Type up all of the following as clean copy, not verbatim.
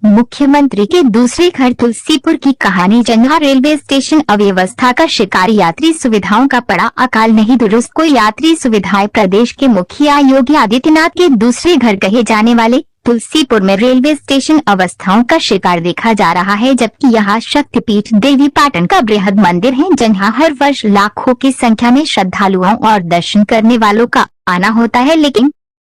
मुख्यमंत्री के दूसरे घर तुलसीपुर की कहानी। जंघा रेलवे स्टेशन अव्यवस्था का शिकार, यात्री सुविधाओं का पड़ा अकाल नहीं दुरुस्त। को यात्री सुविधाएं। प्रदेश के मुखिया योगी आदित्यनाथ के दूसरे घर कहे जाने वाले तुलसीपुर में रेलवे स्टेशन अवस्थाओं का शिकार देखा जा रहा है, जबकि यहाँ शक्तिपीठ देवी पाटन का बृहद मंदिर है, जहाँ हर वर्ष लाखों की संख्या में श्रद्धालुओं और दर्शन करने वालों का आना होता है, लेकिन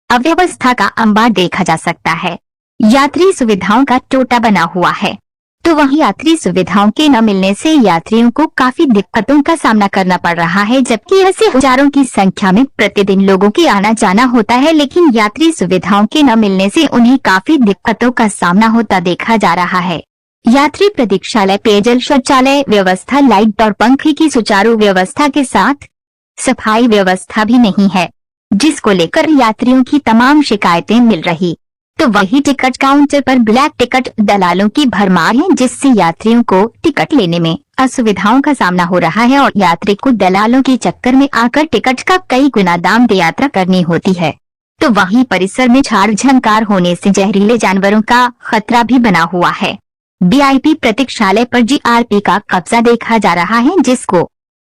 अव्यवस्था का अंबार देखा जा सकता है। यात्री सुविधाओं का टोटा बना हुआ है, तो वहीं यात्री सुविधाओं के न मिलने से यात्रियों को काफी दिक्कतों का सामना करना पड़ रहा है, जबकि ऐसे हजारों की संख्या में प्रतिदिन लोगों के आना जाना होता है, लेकिन यात्री सुविधाओं के न मिलने से उन्हें काफी दिक्कतों का सामना होता देखा जा रहा है। यात्री प्रतीक्षालय, पेयजल, शौचालय व्यवस्था, लाइट और पंखे की सुचारू व्यवस्था के साथ सफाई व्यवस्था भी नहीं है, जिसको लेकर यात्रियों की तमाम शिकायतें मिल रही। तो वही टिकट काउंटर पर ब्लैक टिकट दलालों की भरमार है, जिससे यात्रियों को टिकट लेने में असुविधाओं का सामना हो रहा है और यात्री को दलालों के चक्कर में आकर टिकट का कई गुना दाम दे यात्रा करनी होती है। तो वहीं परिसर में झाड़ झंकार होने से जहरीले जानवरों का खतरा भी बना हुआ है। वीआईपी प्रतीक्षालय पर जीआरपी का कब्जा देखा जा रहा है, जिसको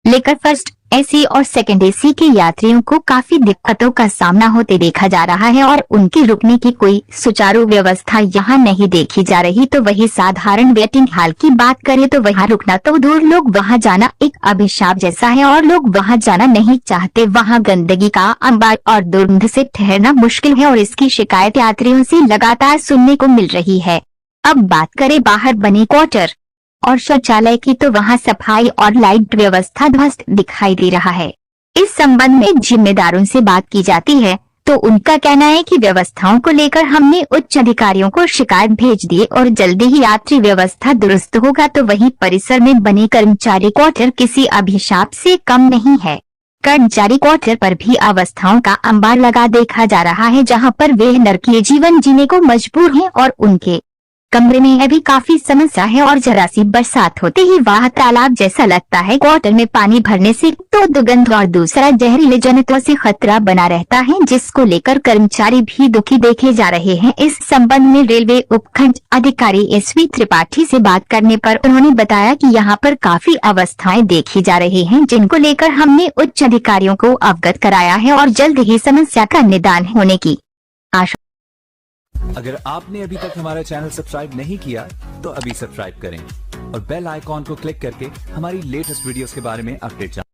लेकर फर्स्ट एसी और सेकंड एसी के यात्रियों को काफी दिक्कतों का सामना होते देखा जा रहा है और उनके रुकने की कोई सुचारू व्यवस्था यहां नहीं देखी जा रही। तो वही साधारण वेटिंग हॉल की बात करें तो वहां रुकना तो दूर, लोग वहां जाना एक अभिशाप जैसा है और लोग वहां जाना नहीं चाहते। वहां गंदगी का अंबार और दुर्गंध से ठहरना मुश्किल है और इसकी शिकायत यात्रियों से लगातार सुनने को मिल रही है। अब बात करें बाहर बने क्वार्टर और शौचालय की, तो वहां सफाई और लाइट व्यवस्था ध्वस्त दिखाई दे रहा है। इस संबंध में जिम्मेदारों से बात की जाती है तो उनका कहना है कि व्यवस्थाओं को लेकर हमने उच्च अधिकारियों को शिकायत भेज दी और जल्दी ही यात्री व्यवस्था दुरुस्त होगा। तो वहीं परिसर में बने कर्मचारी क्वार्टर किसी अभिशाप से कम नहीं है। कर्मचारी क्वार्टर पर भी अवस्थाओं का अंबार लगा देखा जा रहा है, जहां पर वे नरकीय जीवन जीने को मजबूर हैं और उनके कमरे में अभी काफी समस्या है और जरा सी बरसात होते ही वह तालाब जैसा लगता है। क्वार्टर में पानी भरने से तो दुर्गंध और दूसरा जहरीले जनितों से खतरा बना रहता है, जिसको लेकर कर्मचारी भी दुखी देखे जा रहे हैं। इस संबंध में रेलवे उपखंड अधिकारी एसवी त्रिपाठी से बात करने पर उन्होंने बताया कि यहाँ पर काफी अवस्थाएं देखी जा रही हैं, जिनको लेकर हमने उच्च अधिकारियों को अवगत कराया है और जल्द ही समस्या का निदान होने की आशा। अगर आपने अभी तक हमारा चैनल सब्सक्राइब नहीं किया तो अभी सब्सक्राइब करें और बेल आइकॉन को क्लिक करके हमारी लेटेस्ट वीडियोस के बारे में अपडेट जानें।